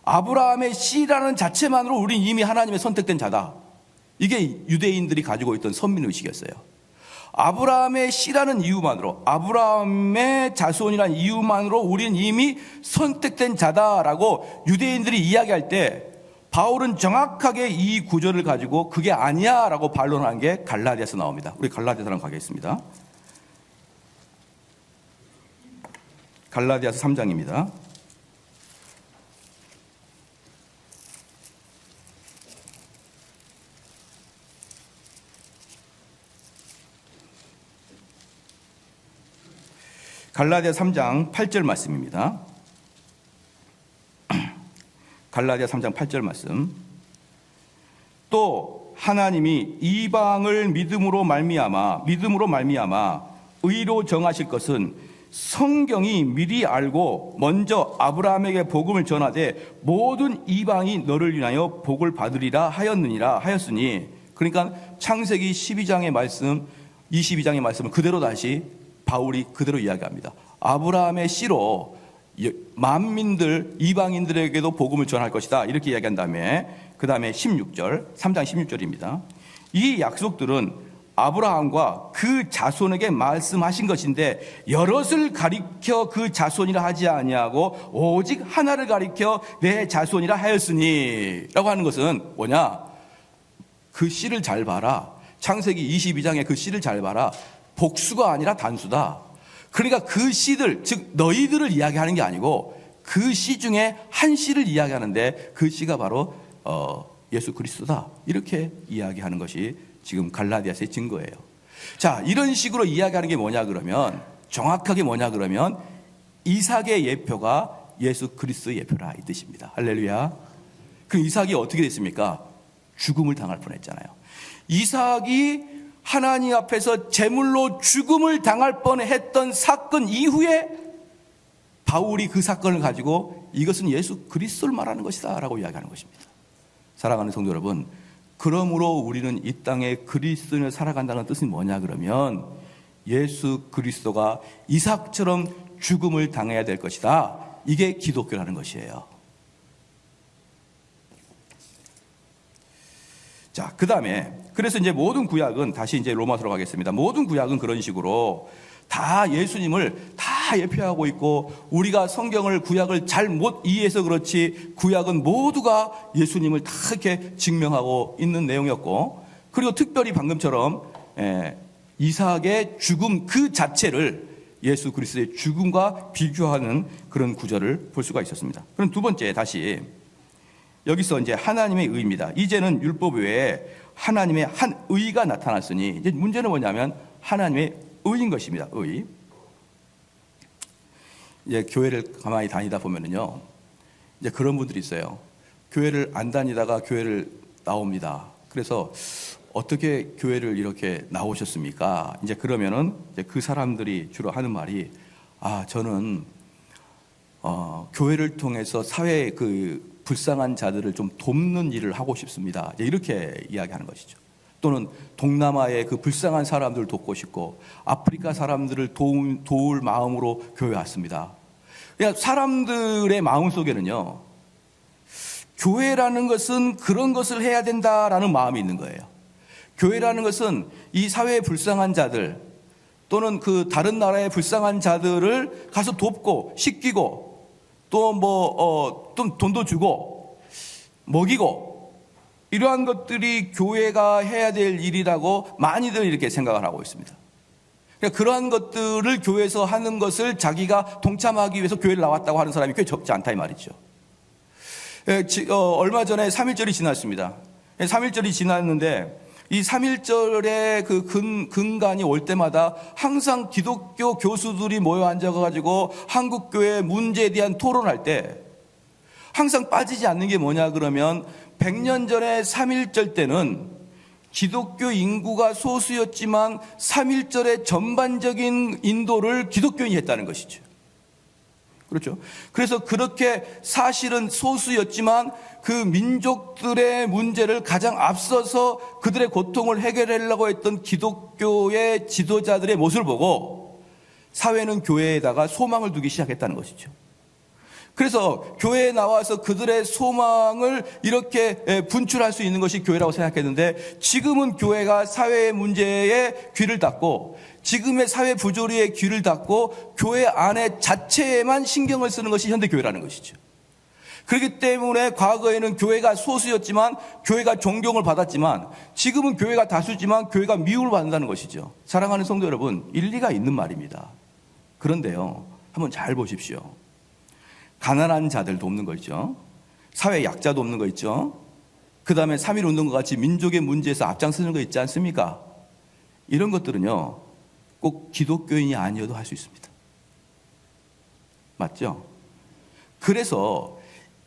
아브라함의 씨라는 자체만으로 우리는 이미 하나님의 선택된 자다. 이게 유대인들이 가지고 있던 선민의식이었어요. 아브라함의 씨라는 이유만으로, 아브라함의 자손이라는 이유만으로 우리는 이미 선택된 자다라고 유대인들이 이야기할 때 바울은 정확하게 이 구절을 가지고 그게 아니야 라고 반론한 게 갈라디아서 나옵니다. 우리 갈라디아서 한번 가겠습니다. 갈라디아서 3장입니다. 갈라디아 3장 8절 말씀입니다. 갈라디아 3장 8절 말씀. 또 하나님이 이방을 믿음으로 말미암아 의로 정하실 것은 성경이 미리 알고 먼저 아브라함에게 복음을 전하되 모든 이방이 너를 인하여 복을 받으리라 하였으니, 그러니까 창세기 12장의 말씀, 22장의 말씀을 그대로 다시 바울이 그대로 이야기합니다. 아브라함의 씨로 만민들, 이방인들에게도 복음을 전할 것이다, 이렇게 이야기한 다음에 그 다음에 16절, 3장 16절입니다. 이 약속들은 아브라함과 그 자손에게 말씀하신 것인데 여럿을 가리켜 그 자손이라 하지 아니하고 오직 하나를 가리켜 내 자손이라 하였으니, 라고 하는 것은 뭐냐? 그 씨를 잘 봐라. 창세기 22장의 그 씨를 잘 봐라. 복수가 아니라 단수다. 그러니까 그 씨들, 즉 너희들을 이야기하는 게 아니고 그 씨 중에 한 씨를 이야기하는데 그 씨가 바로 예수 그리스도다, 이렇게 이야기하는 것이 지금 갈라디아서의 증거예요. 자, 이런 식으로 이야기하는 게 뭐냐 그러면, 정확하게 뭐냐 그러면 이삭의 예표가 예수 그리스도의 예표라, 이 뜻입니다. 할렐루야. 그 이삭이 어떻게 됐습니까? 죽음을 당할 뻔했잖아요. 이삭이 하나님 앞에서 제물로 죽음을 당할 뻔했던 사건 이후에 바울이 그 사건을 가지고 이것은 예수 그리스도를 말하는 것이다 라고 이야기하는 것입니다. 사랑하는 성도 여러분, 그러므로 우리는 이 땅에 그리스도인을 살아간다는 뜻은 뭐냐 그러면 예수 그리스도가 이삭처럼 죽음을 당해야 될 것이다, 이게 기독교라는 것이에요. 자, 그 다음에 그래서 이제 모든 구약은, 다시 이제 로마서로 가겠습니다. 모든 구약은 그런 식으로 다 예수님을 다 예표하고 있고, 우리가 성경을, 구약을 잘 못 이해해서 그렇지 구약은 모두가 예수님을 다 이렇게 증명하고 있는 내용이었고, 그리고 특별히 방금처럼 이삭의 죽음 그 자체를 예수 그리스도의 죽음과 비교하는 그런 구절을 볼 수가 있었습니다. 그럼 두 번째, 다시 여기서 이제 하나님의 의입니다. 이제는 율법 외에 하나님의 한 의가 나타났으니, 이제 문제는 뭐냐면 하나님의 의인 것입니다. 의. 이제 교회를 가만히 다니다 보면은요, 이제 그런 분들이 있어요. 교회를 안 다니다가 교회를 나옵니다. 그래서 어떻게 교회를 이렇게 나오셨습니까? 이제 그러면은 이제 그 사람들이 주로 하는 말이, 저는 교회를 통해서 사회에 그 불쌍한 자들을 좀 돕는 일을 하고 싶습니다, 이렇게 이야기하는 것이죠. 또는 동남아의 그 불쌍한 사람들을 돕고 싶고 아프리카 사람들을 도울 마음으로 교회 왔습니다. 그러니까 사람들의 마음 속에는요, 교회라는 것은 그런 것을 해야 된다라는 마음이 있는 거예요. 교회라는 것은 이 사회의 불쌍한 자들 또는 그 다른 나라의 불쌍한 자들을 가서 돕고 씻기고 또 좀 돈도 주고 먹이고, 이러한 것들이 교회가 해야 될 일이라고 많이들 이렇게 생각을 하고 있습니다. 그러니까 그러한 것들을 교회에서 하는 것을 자기가 동참하기 위해서 교회를 나왔다고 하는 사람이 꽤 적지 않다, 이 말이죠. 얼마 전에 3.1절이 지났습니다. 3.1절이 지났는데 이 3.1절의 그 근간이 올 때마다 항상 기독교 교수들이 모여 앉아가지고 한국교회 문제에 대한 토론할 때 항상 빠지지 않는 게 뭐냐 그러면, 100년 전에 3.1절 때는 기독교 인구가 소수였지만 3.1절의 전반적인 인도를 기독교인이 했다는 것이죠. 그렇죠. 그래서 그렇게 사실은 소수였지만 그 민족들의 문제를 가장 앞서서 그들의 고통을 해결하려고 했던 기독교의 지도자들의 모습을 보고 사회는 교회에다가 소망을 두기 시작했다는 것이죠. 그래서 교회에 나와서 그들의 소망을 이렇게 분출할 수 있는 것이 교회라고 생각했는데, 지금은 교회가 사회의 문제에 귀를 닫고, 지금의 사회 부조리에 귀를 닫고 교회 안에 자체에만 신경을 쓰는 것이 현대교회라는 것이죠. 그렇기 때문에 과거에는 교회가 소수였지만, 교회가 존경을 받았지만, 지금은 교회가 다수지만 교회가 미움을 받는다는 것이죠. 사랑하는 성도 여러분, 일리가 있는 말입니다. 그런데요, 한번 잘 보십시오. 가난한 자들 돕는 거 있죠. 사회 약자 돕는 거 있죠. 그 다음에 3.1운동과 같이 민족의 문제에서 앞장서는 거 있지 않습니까? 이런 것들은요, 꼭 기독교인이 아니어도 할 수 있습니다. 맞죠? 그래서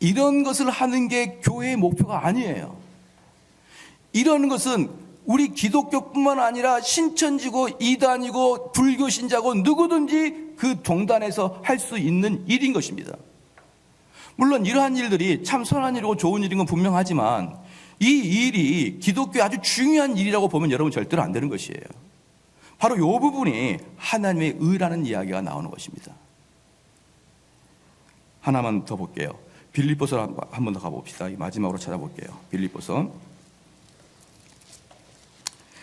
이런 것을 하는 게 교회의 목표가 아니에요. 이런 것은 우리 기독교뿐만 아니라 신천지고 이단이고 불교 신자고 누구든지 그 동단에서 할 수 있는 일인 것입니다. 물론 이러한 일들이 참 선한 일이고 좋은 일인 건 분명하지만, 이 일이 기독교의 아주 중요한 일이라고 보면 여러분 절대로 안 되는 것이에요. 바로 이 부분이 하나님의 의라는 이야기가 나오는 것입니다. 하나만 더 볼게요. 빌립보서 한 번 더 가봅시다. 마지막으로 찾아볼게요. 빌립보서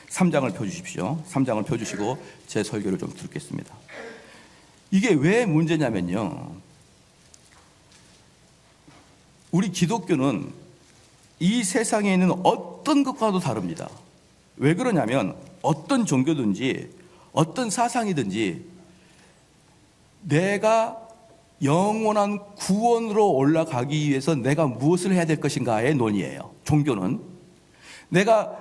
3장을 펴주십시오. 3장을 펴주시고 제 설교를 좀 듣겠습니다. 이게 왜 문제냐면요, 우리 기독교는 이 세상에 있는 어떤 것과도 다릅니다. 왜 그러냐면, 어떤 종교든지 어떤 사상이든지 내가 영원한 구원으로 올라가기 위해서 내가 무엇을 해야 될 것인가의 논의예요. 종교는 내가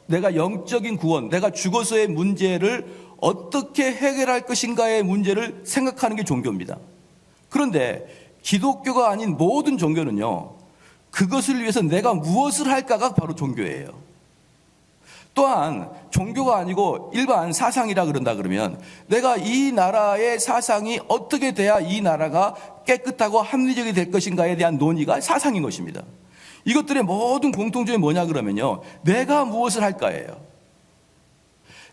영적인 구원, 내가 죽어서의 문제를 어떻게 해결할 것인가의 문제를 생각하는 게 종교입니다. 그런데 기독교가 아닌 모든 종교는요, 그것을 위해서 내가 무엇을 할까가 바로 종교예요. 또한 종교가 아니고 일반 사상이라 그런다 그러면, 내가 이 나라의 사상이 어떻게 돼야 이 나라가 깨끗하고 합리적이 될 것인가에 대한 논의가 사상인 것입니다. 이것들의 모든 공통점이 뭐냐 그러면요, 내가 무엇을 할까예요.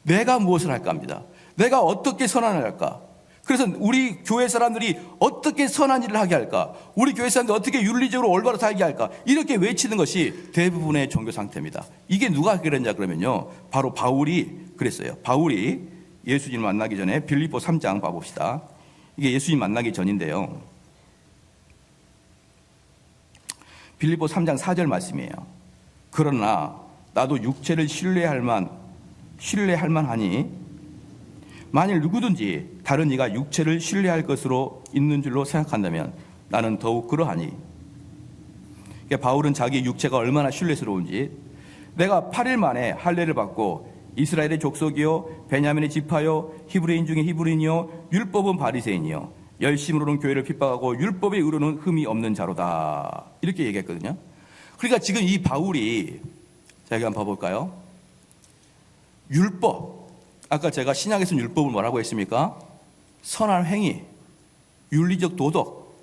내가 무엇을 할까입니다. 내가 어떻게 선언을 할까. 그래서 우리 교회 사람들이 어떻게 선한 일을 하게 할까, 우리 교회 사람들이 어떻게 윤리적으로 올바로 살게 할까, 이렇게 외치는 것이 대부분의 종교 상태입니다. 이게 누가 그랬냐 그러면요, 바로 바울이 그랬어요. 바울이 예수님 만나기 전에 빌립보 3장 봐봅시다. 이게 예수님 만나기 전인데요, 빌립보 3장 4절 말씀이에요. 그러나 나도 육체를 신뢰할 만하니, 만일 누구든지 다른 이가 육체를 신뢰할 것으로 있는 줄로 생각한다면 나는 더욱 그러하니. 그러니까 바울은 자기 육체가 얼마나 신뢰스러운지, 내가 8일 만에 할례를 받고 이스라엘의 족속이요 베냐민의 지파요 히브리인 중에 히브리인이요 율법은 바리새인이요 열심으로는 교회를 핍박하고 율법의 의로는 흠이 없는 자로다, 이렇게 얘기했거든요. 그러니까 지금 이 바울이, 자 여기 한번 봐볼까요? 율법, 아까 제가 신약에서 율법을 뭐라고 했습니까? 선한 행위, 윤리적 도덕,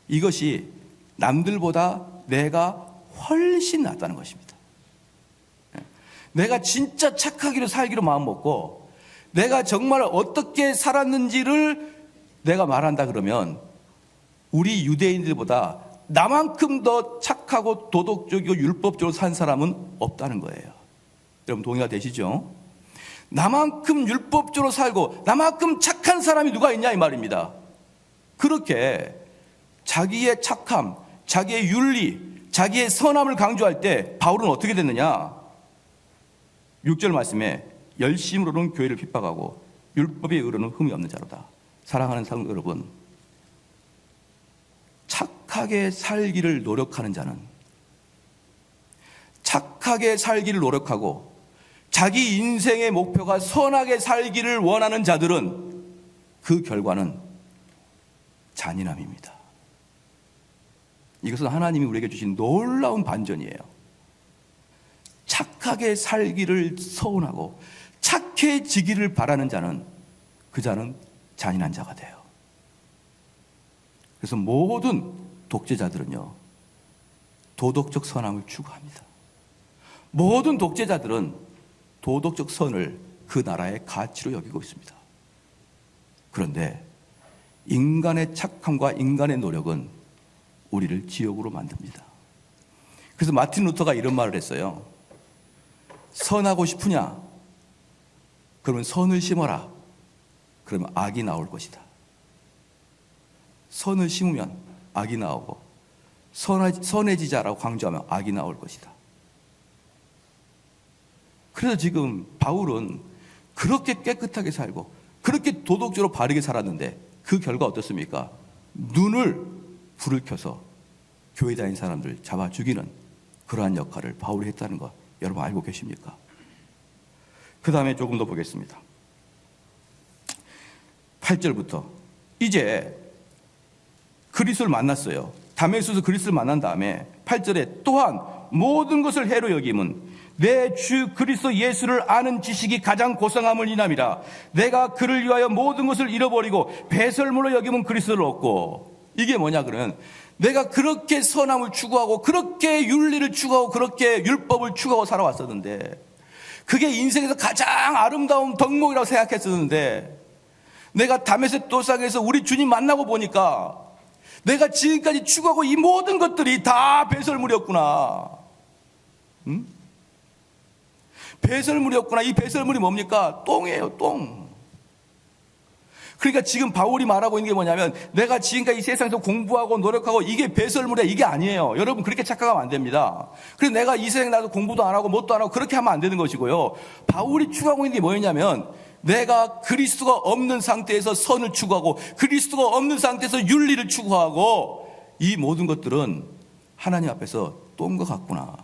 이것이 남들보다 내가 훨씬 낫다는 것입니다. 내가 진짜 착하기로 살기로 마음먹고 내가 정말 어떻게 살았는지를 내가 말한다 그러면 우리 유대인들보다 나만큼 더 착하고 도덕적이고 율법적으로 산 사람은 없다는 거예요. 여러분 동의가 되시죠? 나만큼 율법적으로 살고 나만큼 착한 사람이 누가 있냐 이 말입니다. 그렇게 자기의 착함, 자기의 윤리, 자기의 선함을 강조할 때 바울은 어떻게 됐느냐? 6절 말씀에 열심으로는 교회를 핍박하고 율법에 의로는 흠이 없는 자로다. 사랑하는 성도 여러분, 착하게 살기를 노력하는 자는, 착하게 살기를 노력하고 자기 인생의 목표가 선하게 살기를 원하는 자들은 그 결과는 잔인함입니다. 이것은 하나님이 우리에게 주신 놀라운 반전이에요. 착하게 살기를 서운하고 착해지기를 바라는 자는, 그 자는 잔인한 자가 돼요. 그래서 모든 독재자들은요, 도덕적 선함을 추구합니다. 모든 독재자들은 도덕적 선을 그 나라의 가치로 여기고 있습니다. 그런데 인간의 착함과 인간의 노력은 우리를 지옥으로 만듭니다. 그래서 마틴 루터가 이런 말을 했어요. 선하고 싶으냐? 그러면 선을 심어라. 그러면 악이 나올 것이다. 선을 심으면 악이 나오고 선해지자라고 강조하면 악이 나올 것이다. 그래서 지금 바울은 그렇게 깨끗하게 살고 그렇게 도덕적으로 바르게 살았는데 그 결과 어떻습니까? 눈을 불을 켜서 교회 다니는 사람들 잡아 죽이는 그러한 역할을 바울이 했다는 거 여러분 알고 계십니까? 그 다음에 조금 더 보겠습니다. 8절부터 이제 그리스도를 만났어요. 다메섹에서 그리스도를 만난 다음에 8절에 또한 모든 것을 해로 여김은 내 주 그리스도 예수를 아는 지식이 가장 고상함을 인함이라. 내가 그를 위하여 모든 것을 잃어버리고 배설물로 여김은 그리스도를 얻고. 이게 뭐냐 그러면 내가 그렇게 선함을 추구하고 그렇게 윤리를 추구하고 그렇게 율법을 추구하고 살아왔었는데 그게 인생에서 가장 아름다운 덕목이라고 생각했었는데 내가 다메섹 도상에서 우리 주님 만나고 보니까 내가 지금까지 추구하고 이 모든 것들이 다 배설물이었구나. 응? 배설물이었구나. 이 배설물이 뭡니까? 똥이에요, 똥. 그러니까 지금 바울이 말하고 있는 게 뭐냐면 내가 지금까지 이 세상에서 공부하고 노력하고 이게 배설물이야. 이게 아니에요. 여러분 그렇게 착각하면 안 됩니다. 그래서 내가 이 세상에 나서 공부도 안 하고 뭣도 안 하고 그렇게 하면 안 되는 것이고요. 바울이 추구하고 있는 게 뭐였냐면 내가 그리스도가 없는 상태에서 선을 추구하고 그리스도가 없는 상태에서 윤리를 추구하고 이 모든 것들은 하나님 앞에서 똥과 같구나.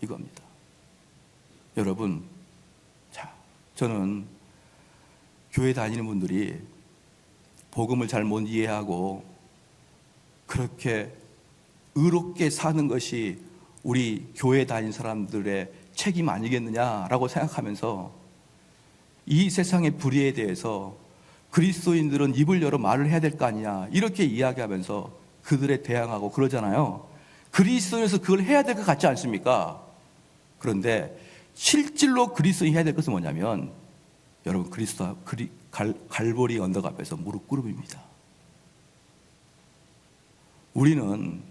이겁니다. 여러분, 자, 저는 교회 다니는 분들이 복음을 잘 못 이해하고 그렇게 의롭게 사는 것이 우리 교회 다니는 사람들의 책임 아니겠느냐라고 생각하면서 이 세상의 불의에 대해서 그리스도인들은 입을 열어 말을 해야 될 거 아니냐 이렇게 이야기하면서 그들에 대항하고 그러잖아요. 그리스도인에서 그걸 해야 될 것 같지 않습니까? 그런데 실질로 그리스도인이 해야 될 것은 뭐냐면 여러분 갈보리 언덕 앞에서 무릎 꿇음입니다. 우리는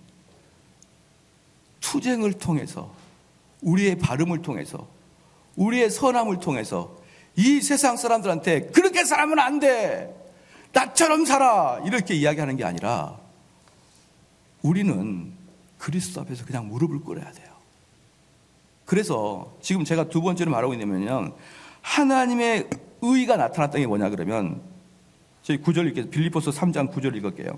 투쟁을 통해서 우리의 발음을 통해서 우리의 선함을 통해서 이 세상 사람들한테 그렇게 살면 안 돼. 나처럼 살아. 이렇게 이야기하는 게 아니라 우리는 그리스도 앞에서 그냥 무릎을 꿇어야 돼요. 그래서 지금 제가 두 번째로 말하고 있냐면 하나님의 의가 나타났던 게 뭐냐 그러면 저희 9절 읽겠습니다. 빌립보서 3장 9절 읽을게요.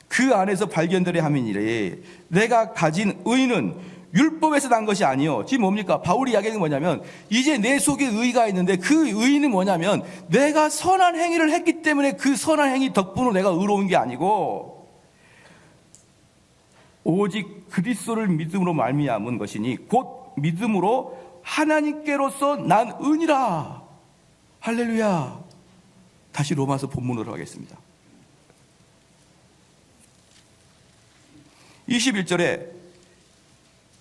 그 안에서 발견되려 함이니래 내가 가진 의는 율법에서 난 것이 아니요. 지금 뭡니까? 바울이 이야기하는 게 뭐냐면 이제 내 속에 의가 있는데 그 의는 뭐냐면 내가 선한 행위를 했기 때문에 그 선한 행위 덕분으로 내가 의로운 게 아니고 오직 그리스도를 믿음으로 말미암은 것이니 곧 믿음으로 하나님께로서 난 은이라. 할렐루야. 다시 로마서 본문으로 하겠습니다. 21절에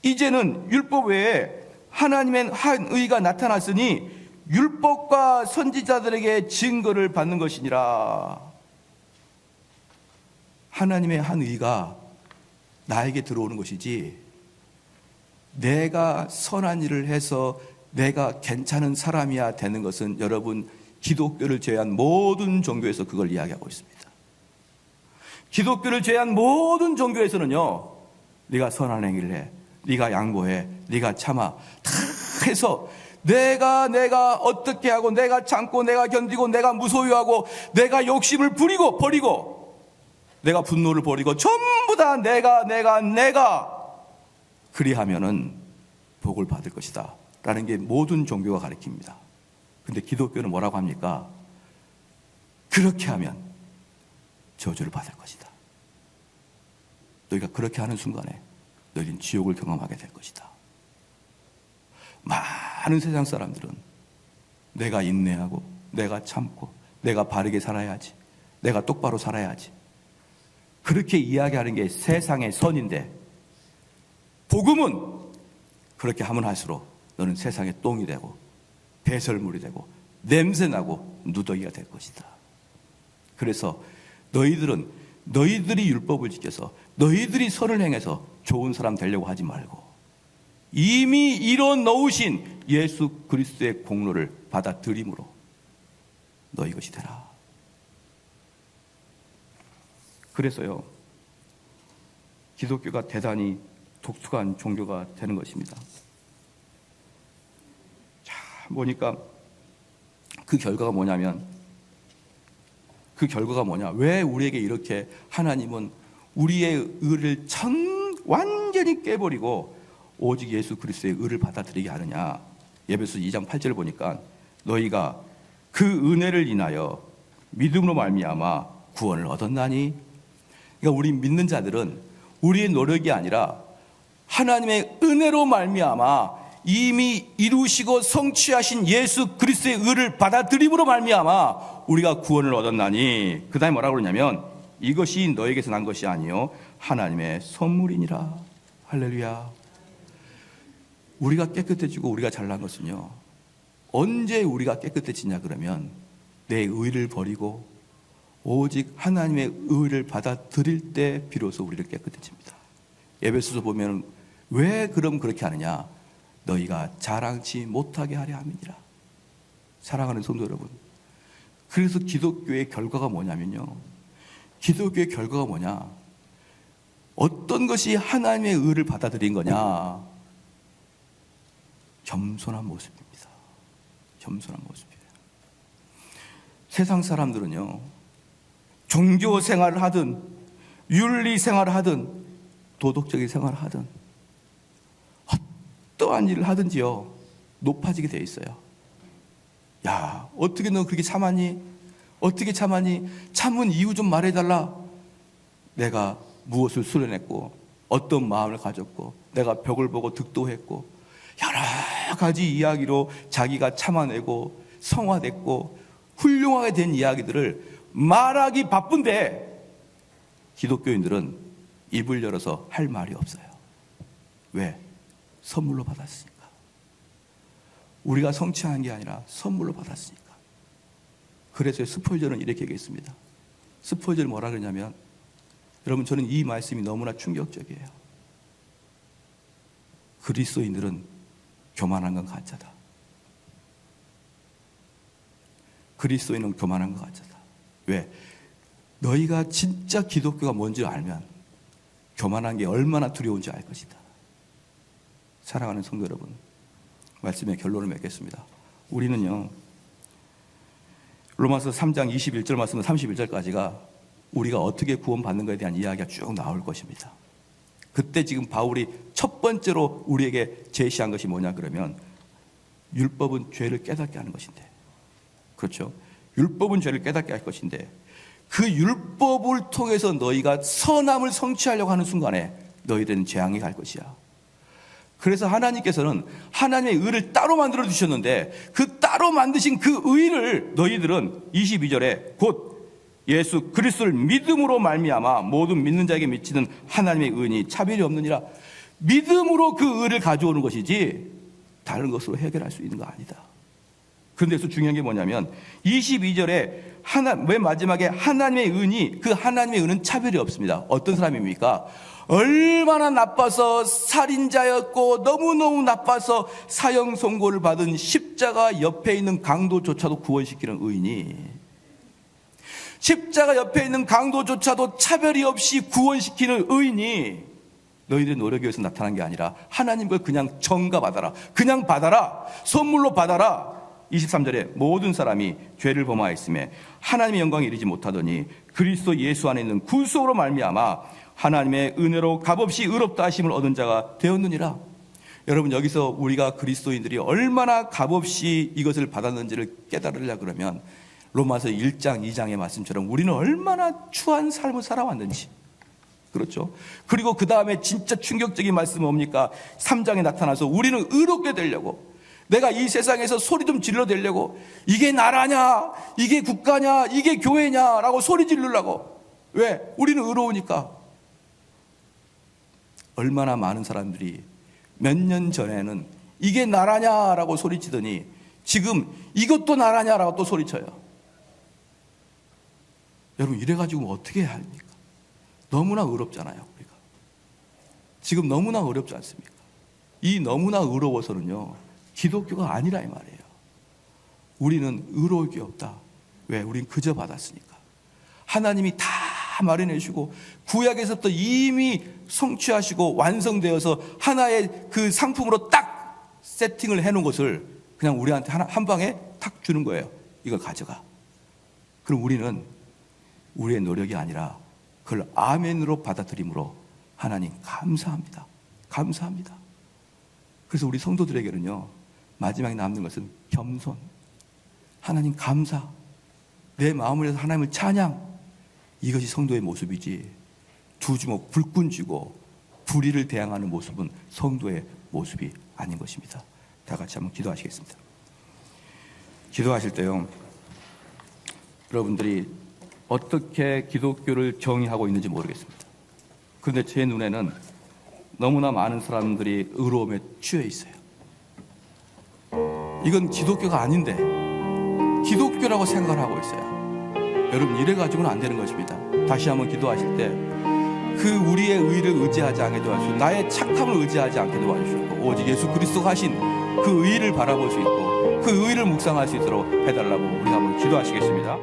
이제는 율법 외에 하나님의 한 의가 나타났으니 율법과 선지자들에게 증거를 받는 것이니라. 하나님의 한 의가 나에게 들어오는 것이지 내가 선한 일을 해서 내가 괜찮은 사람이야 되는 것은 여러분 기독교를 제외한 모든 종교에서 그걸 이야기하고 있습니다. 기독교를 제외한 모든 종교에서는요 네가 선한 행위를 해, 네가 양보해, 네가 참아 다 해서 내가 어떻게 하고 내가 참고 내가 견디고 내가 무소유하고 내가 욕심을 부리고 버리고 내가 분노를 버리고 전부 다 내가 그리하면은 복을 받을 것이다 라는 게 모든 종교가 가르칩니다. 근데 기독교는 뭐라고 합니까? 그렇게 하면 저주를 받을 것이다. 너희가 그렇게 하는 순간에 너희는 지옥을 경험하게 될 것이다. 많은 세상 사람들은 내가 인내하고 내가 참고 내가 바르게 살아야지, 내가 똑바로 살아야지 그렇게 이야기하는 게 세상의 선인데 복음은 그렇게 하면 할수록 너는 세상의 똥이 되고 배설물이 되고 냄새나고 누더기가 될 것이다. 그래서 너희들이 율법을 지켜서 너희들이 선을 행해서 좋은 사람 되려고 하지 말고 이미 이뤄 놓으신 예수 그리스도의 공로를 받아들임으로 너희 것이 되라. 그래서요, 기독교가 대단히 독특한 종교가 되는 것입니다. 자, 보니까 그 결과가 뭐냐? 왜 우리에게 이렇게 하나님은 우리의 의를 완전히 깨버리고 오직 예수 그리스도의 의를 받아들이게 하느냐? 에베소 2장 8절을 보니까 너희가 그 은혜를 인하여 믿음으로 말미암아 구원을 얻었나니. 그러니까 우리 믿는 자들은 우리의 노력이 아니라 하나님의 은혜로 말미암아 이미 이루시고 성취하신 예수 그리스도의 의를 받아들임으로 말미암아 우리가 구원을 얻었나니. 그 다음에 뭐라고 그러냐면 이것이 너에게서 난 것이 아니요 하나님의 선물이니라. 할렐루야. 우리가 깨끗해지고 우리가 잘난 것은요, 언제 우리가 깨끗해지냐 그러면 내 의를 버리고 오직 하나님의 의를 받아들일 때 비로소 우리를 깨끗해집니다. 에베소서 보면 왜 그럼 그렇게 하느냐? 너희가 자랑치 못하게 하려 함이니라. 사랑하는 성도 여러분, 그래서 기독교의 결과가 뭐냐면요, 기독교의 결과가 뭐냐? 어떤 것이 하나님의 의를 받아들인 거냐? 겸손한 모습입니다. 겸손한 모습이에요. 세상 사람들은요, 종교 생활을 하든 윤리 생활을 하든 도덕적인 생활을 하든 어떠한 일을 하든지요, 높아지게 돼 있어요. 야, 어떻게 너 그렇게 참았니? 어떻게 참았니? 참은 이유 좀 말해달라. 내가 무엇을 수련했고 어떤 마음을 가졌고 내가 벽을 보고 득도했고 여러 가지 이야기로 자기가 참아내고 성화됐고 훌륭하게 된 이야기들을 말하기 바쁜데 기독교인들은 입을 열어서 할 말이 없어요. 왜? 선물로 받았으니까. 우리가 성취한 게 아니라 선물로 받았으니까. 그래서 스폴전은 이렇게 얘기했습니다. 스폴전이 뭐라 그러냐면, 여러분, 저는 이 말씀이 너무나 충격적이에요. 그리스도인들은 교만한 건 가짜다. 그리스도인은 교만한 건 가짜다. 왜? 너희가 진짜 기독교가 뭔지 알면 교만한 게 얼마나 두려운지 알 것이다. 사랑하는 성도 여러분, 말씀의 결론을 맺겠습니다. 우리는요, 로마서 3장 21절 말씀 31절까지가 우리가 어떻게 구원받는 것에 대한 이야기가 쭉 나올 것입니다. 그때 지금 바울이 첫 번째로 우리에게 제시한 것이 뭐냐 그러면, 율법은 죄를 깨닫게 하는 것인데, 그렇죠? 율법은 죄를 깨닫게 할 것인데, 그 율법을 통해서 너희가 선함을 성취하려고 하는 순간에 너희들은 재앙이 갈 것이야. 그래서 하나님께서는 하나님의 의를 따로 만들어 주셨는데, 그 따로 만드신 그 의를 너희들은 22절에 곧 예수 그리스도를 믿음으로 말미암아 모든 믿는 자에게 미치는 하나님의 의는 차별이 없느니라. 믿음으로 그 의를 가져오는 것이지 다른 것으로 해결할 수 있는 거 아니다. 그런데 또 중요한 게 뭐냐면 22절에 맨 마지막에 하나님의 의니, 그 하나님의 의는 차별이 없습니다. 어떤 사람입니까? 얼마나 나빠서 살인자였고 너무너무 나빠서 사형 선고를 받은 십자가 옆에 있는 강도조차도 구원시키는 의인이, 십자가 옆에 있는 강도조차도 차별이 없이 구원시키는 의인이 너희들의 노력에 의해서 나타난 게 아니라 하나님 걸 그냥 전가받아라, 그냥 받아라, 선물로 받아라. 23절에 모든 사람이 죄를 범하였음에 하나님의 영광에 이르지 못하더니 그리스도 예수 안에 있는 구속으로 말미암아 하나님의 은혜로 값없이 의롭다 하심을 얻은 자가 되었느니라. 여러분, 여기서 우리가 그리스도인들이 얼마나 값없이 이것을 받았는지를 깨달으려 그러면 로마서 1장 2장의 말씀처럼 우리는 얼마나 추한 삶을 살아왔는지, 그렇죠? 그리고 그 다음에 진짜 충격적인 말씀은 뭡니까? 3장에 나타나서 우리는 의롭게 되려고, 내가 이 세상에서 소리 좀 질러대려고, 이게 나라냐, 이게 국가냐, 이게 교회냐라고 소리 지르려고. 왜? 우리는 의로우니까. 얼마나 많은 사람들이 몇 년 전에는 이게 나라냐라고 소리치더니 지금 이것도 나라냐라고 또 소리쳐요. 여러분 이래가지고 어떻게 해야 합니까? 너무나 어렵잖아요. 우리가 지금 너무나 어렵지 않습니까? 이 너무나 어려워서는요 기독교가 아니라 이 말이에요. 우리는 의로울 게 없다. 왜? 우린 그저 받았으니까. 하나님이 다 마련해 주시고 구약에서부터 이미 성취하시고 완성되어서 하나의 그 상품으로 딱 세팅을 해놓은 것을 그냥 우리한테 한 방에 탁 주는 거예요. 이걸 가져가. 그럼 우리는 우리의 노력이 아니라 그걸 아멘으로 받아들임으로 하나님 감사합니다. 감사합니다. 그래서 우리 성도들에게는요 마지막에 남는 것은 겸손, 하나님 감사, 내 마음을 해서 하나님을 찬양, 이것이 성도의 모습이지 두 주먹 불끈 쥐고 불의를 대항하는 모습은 성도의 모습이 아닌 것입니다. 다 같이 한번 기도하시겠습니다. 기도하실 때요 여러분들이 어떻게 기독교를 정의하고 있는지 모르겠습니다. 그런데 제 눈에는 너무나 많은 사람들이 의로움에 취해 있어요. 이건 기독교가 아닌데 기독교라고 생각을 하고 있어요. 여러분 이래가지고는 안 되는 것입니다. 다시 한번 기도하실 때 그 우리의 의를 의지하지 않게 도와주시고 나의 착함을 의지하지 않게 도와주시고 오직 예수 그리스도가 하신 그 의를 바라볼 수 있고 그 의를 묵상할 수 있도록 해달라고 우리가 한번 기도하시겠습니다.